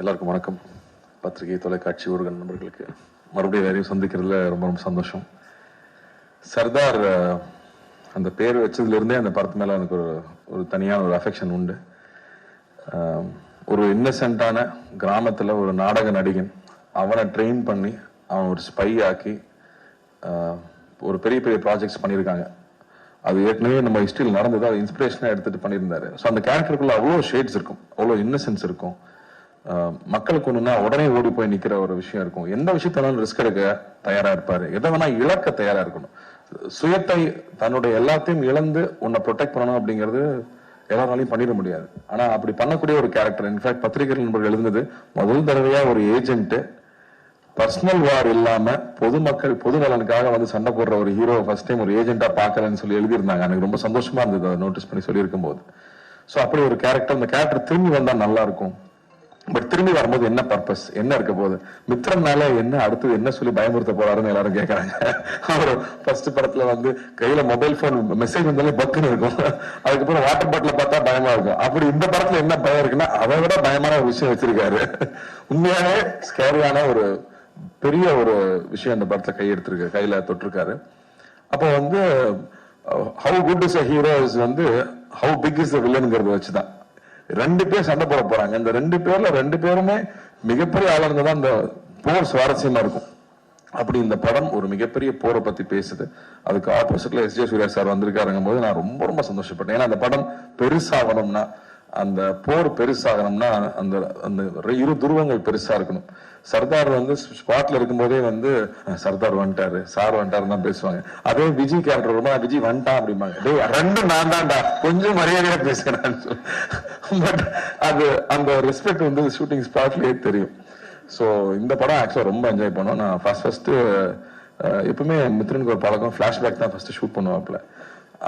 எல்லாருக்கும் வணக்கம். பத்திரிகை, தொலைக்காட்சி ஊடக நண்பர்களுக்கு மறுபடியும் எல்லாரையும் சந்திக்கிறதுல ரொம்ப ரொம்ப சந்தோஷம். சர்தார் அந்த பேர் வச்சதுலேருந்தே அந்த படத்து மேலே எனக்கு ஒரு தனியான ஒரு அஃபெக்ஷன் உண்டு. ஒரு இன்னசென்ட்டான கிராமத்தில் ஒரு நாடக நடிகன், அவனை ட்ரெயின் பண்ணி அவன் ஒரு ஸ்பை ஆக்கி ஒரு பெரிய பெரிய ப்ராஜெக்ட்ஸ் பண்ணியிருக்காங்க. அது ஏற்கனவே நம்ம ஹிஸ்டரியில் நடந்தது, அது இன்ஸ்பிரேஷனாக எடுத்துகிட்டு பண்ணியிருந்தாரு. ஸோ அந்த கேரக்டருக்குள்ள அவ்வளோ ஷேட்ஸ் இருக்கும், அவ்வளோ இன்னசென்ஸ் இருக்கும். மக்களுக்கு ஒண்ணுன்னா உடனே ஓடி போய் நிக்கிற ஒரு விஷயம் இருக்கும். எந்த விஷயத்தாலும் ரிஸ்க் எடுக்க தயாரா இருப்பாரு, எதை வேணா இழக்க தயாரா இருக்கணும். சுயத்தை, தன்னுடைய எல்லாத்தையும் இழந்து உன்னை ப்ரொடெக்ட் பண்ணணும் அப்படிங்கிறது எல்லாராலையும் பண்ணிட முடியாது. ஆனா அப்படி பண்ணக்கூடிய ஒரு கேரக்டர். இன்ஃபேக்ட் பத்திரிகை நண்பர்கள் எழுதுனது, முதல் தடவையா ஒரு ஏஜென்ட் பர்சனல் வார் இல்லாம பொதுமக்கள் பொது நலனுக்காக வந்து சண்டை போடுற ஒரு ஹீரோ ஃபர்ஸ்ட் டைம் ஒரு ஏஜென்ட்டா பாக்கலன்னு சொல்லி எழுதியிருந்தாங்க. எனக்கு ரொம்ப சந்தோஷமா இருந்தது அதை நோட்டீஸ் பண்ணி சொல்லியிருக்கும் போது. ஸோ அப்படி ஒரு கேரக்டர், அந்த கேரக்டர் திரும்பி வந்தா நல்லா இருக்கும். பட் திரும்பி வரும்போது என்ன பர்பஸ், என்ன இருக்க போகுது, மித்திரனால என்ன அடுத்தது என்ன சொல்லி பயமுறுத்த போறாருன்னு எல்லாரும் கேட்கறாங்க. அவர் ஃபர்ஸ்ட் படத்துல வந்து கையில மொபைல் போன் மெசேஜ் வந்தாலே பக்குன்னு இருக்கும், அதுக்கப்புறம் வாட்டர் பாட்டில பார்த்தா பயமா இருக்கும். அப்படி இந்த படத்துல என்ன பயம் இருக்குன்னா அதை விட பயமான ஒரு விஷயம் வச்சிருக்காரு. உண்மையாவே ஸ்கேரியான ஒரு பெரிய ஒரு விஷயம் அந்த படத்துல கையெடுத்திருக்கு, கையில தொட்டிருக்காரு. அப்போ வந்து how good is a hero is வந்து ஹவு பிக் இஸ் த வில்லனுங்கிறத வச்சுதான் ரெண்டு பேர் சண்டை போட போறாங்க. இந்த ரெண்டு பேர்ல ரெண்டு பேருமே மிகப்பெரிய ஆளா இருந்ததான் அந்த போர் சுவாரஸ்யமா இருக்கும். அப்படி இந்த படம் ஒரு மிகப்பெரிய போரை பத்தி பேசுது. அதுக்கு ஆப்போசிட்ல எஸ்.ஜே. சூர்யா சார் வந்திருக்காருங்கும் போது நான் ரொம்ப ரொம்ப சந்தோஷப்பட்டேன். ஏன்னா அந்த படம் பெருசாகணும்னா, அந்த போர் பெருசாகணும்னா அந்த அந்த இரு துருவங்கள் பெருசா இருக்கணும். சர்தார் வந்து ஸ்பாட்ல இருக்கும்போதே வந்து சர்தார் வந்துட்டாரு, சார் வந்துட்டாரு தான் பேசுவாங்க. அதே விஜய் கேரக்டர் ரொம்ப விஜய் வந்துட்டான் அப்படிம்பாங்க. ரெண்டு நான் தான்டா, கொஞ்சம் மரியாதையா பேசுறேன். பட் அது அந்த ரெஸ்பெக்ட் வந்து ஷூட்டிங் ஸ்பாட்லயே தெரியும். ஸோ இந்த படம் ஆக்சுவலா ரொம்ப என்ஜாய் பண்ணோம். நான் ஃபர்ஸ்ட் எப்பவுமே மித்ரனுக்கு ஒரு பழக்கம், ஃபிளாஷ்பேக் தான் ஃபர்ஸ்ட் ஷூட் பண்ணுவாப்ல.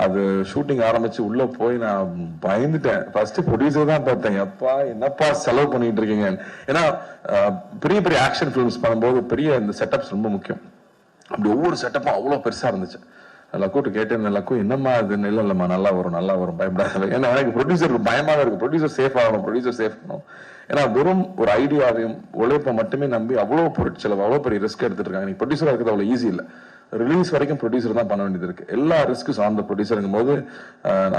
அது ஷூட்டிங் ஆரம்பிச்சு உள்ள போய் நான் பயந்துட்டேன். ஃபர்ஸ்ட் ப்ரொடியூசர் தான் பார்த்தேன், எப்பா என்னப்பா செலவு பண்ணிட்டு இருக்கீங்க. ஏன்னா பெரிய பெரிய ஆக்ஷன் ஃபிலிம்ஸ் பண்ணும்போது பெரிய இந்த செட்டப்ஸ் ரொம்ப முக்கியம். அப்படி ஒவ்வொரு செட்டப்பும் அவ்வளோ பெருசா இருந்துச்சு. லக்கூட்டு கேட்டேன், லக்கு என்னம்மா இது, இல்லம்மா நல்லா வரும் நல்லா வரும் பயப்படாத. ஏன்னா எனக்கு ப்ரொடியூசருக்கு பயமாக இருக்கு, ப்ரொடியூசர் சேஃப் ஆகணும், ப்ரொடியூசர் சேஃப் ஆகணும். ஏன்னா வெறும் ஒரு ஐடியாவையும் உழைப்பை மட்டுமே நம்பி அவ்வளோ பொருட்செலவு, அவ்வளோ பெரிய ரிஸ்க் எடுத்துட்டு இருக்காங்க. நீங்க ப்ரொடியூசரா இருக்கிறது அவ்வளோ ஈஸி இல்லை. ரிலீஸ் வரைக்கும் ப்ரொடியூசர் தான் பண்ண வேண்டியது இருக்கு. எல்லா ரிஸ்க்கும் சார்ந்த ப்ரொடியூசருங்கும் போது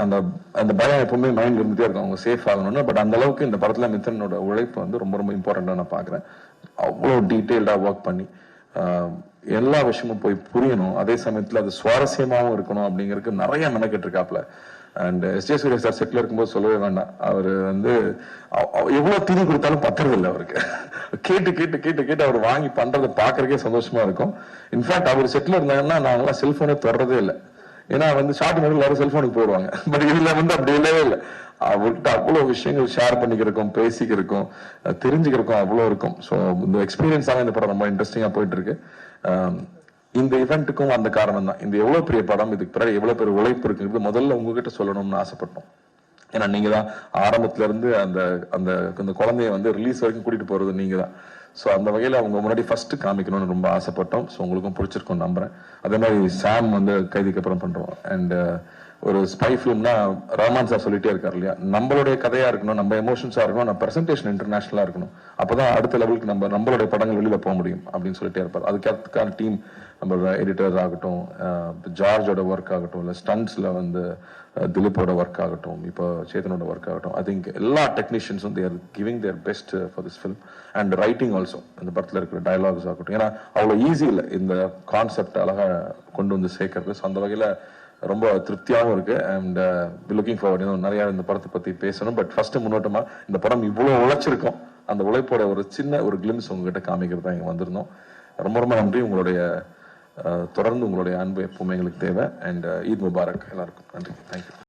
அந்த அந்த பயம் எப்பவுமே மைண்ட் இருந்துட்டே இருக்கும், அவங்க சேஃப் ஆகணும்னு. பட் அந்த அளவுக்கு இந்த படத்துல மித்தனோட உழைப்பு வந்து ரொம்ப ரொம்ப இம்பார்ட்டண்டா நான் பாக்குறேன். அவ்வளோ டீட்டெயில்டா ஒர்க் பண்ணி எல்லா விஷயமும் போய் புரியணும், அதே சமயத்துல அது சுவாரஸ்யமாகவும் இருக்கணும் அப்படிங்கிறதுக்கு நிறைய மெனக்கெட்டு இருக்காப்ல. And S J. சூர்யா சார் செட்ல இருக்கும்போது சொல்லவே வேண்டாம், அவர் வந்து எவ்வளவு தீனி கொடுத்தாலும் பத்துறது இல்லை அவருக்கு. கேட்டு கேட்டு கேட்டு கேட்டு அவர் வாங்கி பண்றதை பாக்குறதுக்கே சந்தோஷமா இருக்கும். இன்ஃபேக்ட் அவர் செட்ல இருந்தாங்கன்னா நாங்களாம் செல்போனே தொடர்றதே இல்லை. ஏன்னா வந்து ஷார்ட் நடுவில் எல்லாரும் செல்போனுக்கு போடுவாங்க. பட் இதுல வந்து அப்படி இல்லவே இல்லை. அவர்கிட்ட அவ்வளவு விஷயங்கள் ஷேர் பண்ணிக்கிறக்கும், பேசிக்கிறக்கும், தெரிஞ்சுக்கிறக்கும் அவ்வளோ இருக்கும். ஸோ இந்த எக்ஸ்பீரியன்ஸான இந்த படம் ரொம்ப இன்ட்ரெஸ்டிங்கா போயிட்டு இருக்கு. இந்த இவெண்ட்டுக்கும் அந்த காரணம் தான். இந்த எவ்வளவு பெரிய படம், இதுக்கு பிறகு எவ்வளவு பெரிய உழைப்பு இருக்குங்கிறது முதல்ல உங்ககிட்ட சொல்லணும்னு ஆசைப்பட்டோம். ஏன்னா நீங்க தான் ஆரம்பத்துல இருந்து அந்த அந்த குழந்தைய வந்து ரிலீஸ் வரைக்கும் கூட்டிட்டு போறது நீங்க தான். ஸோ அந்த வகையில அவங்க முன்னாடி ஃபர்ஸ்ட் காமிக்கணும்னு ரொம்ப ஆசைப்பட்டோம். ஸோ உங்களுக்கும் பிடிச்சிருக்கும் நம்புறேன். அதே மாதிரி சாம் வந்து கைதிக்கு அப்புறம் பண்றோம். அண்ட் ஒரு ஸ்பை ஃபிலிம்னா ரஹ்மான் சார் சொல்லிட்டே இருக்காரு இல்லையா, நம்மளுடைய கதையா இருக்கணும், நம்ம எமோஷன்ஸா இருக்கணும், நம்ம பிரசன்டேஷன் இன்டர்நேஷனலா இருக்கணும், அப்பதான் அடுத்த லெவலுக்கு நம்மளுடைய படங்கள் வெளியில போக முடியும் அப்படின்னு சொல்லிட்டே இருப்பார். அதுக்கான டீம், நம்ம எடிட்டர்ஸ் ஆகட்டும், ஜார்ஜோட ஒர்க் ஆகட்டும், இல்லை ஸ்டன்ட்ஸ்ல வந்து திலீப்போட ஒர்க் ஆகட்டும், இப்போ சேதனோட ஒர்க் ஆகட்டும், ஐ திங்க் எல்லா டெக்னீஷியன்ஸும் they're giving their best for this film. And writing also, இந்த படத்தில் இருக்கிற டயலாக்ஸ் ஆகட்டும், ஏன்னா அவ்வளோ ஈஸி இல்லை இந்த கான்செப்ட் அழகா கொண்டு வந்து சேர்க்கறது. ஸோ அந்த வகையில் ரொம்ப திருப்தியாகவும் இருக்கு. அண்ட் லுக்கிங் ஃபார்வர்ட், இன்னும் நிறைய இந்த படத்தை பத்தி பேசணும். பட் ஃபர்ஸ்ட் முன்னோட்டமா இந்த படம் இவ்வளோ உழைச்சிருக்கோம், அந்த உழைப்போட ஒரு சின்ன ஒரு கிளிம்ஸ் உங்ககிட்ட காமிக்கிறது தான் இங்கே வந்திருந்தோம். ரொம்ப ரொம்ப நன்றி. உங்களுடைய தொடர்ந்து உங்களுடைய அன்பு எப்பவுமே எங்களுக்கு தேவை. அண்ட் ஈத் முபாரக் எல்லாருக்கும். நன்றி. தேங்க்யூ.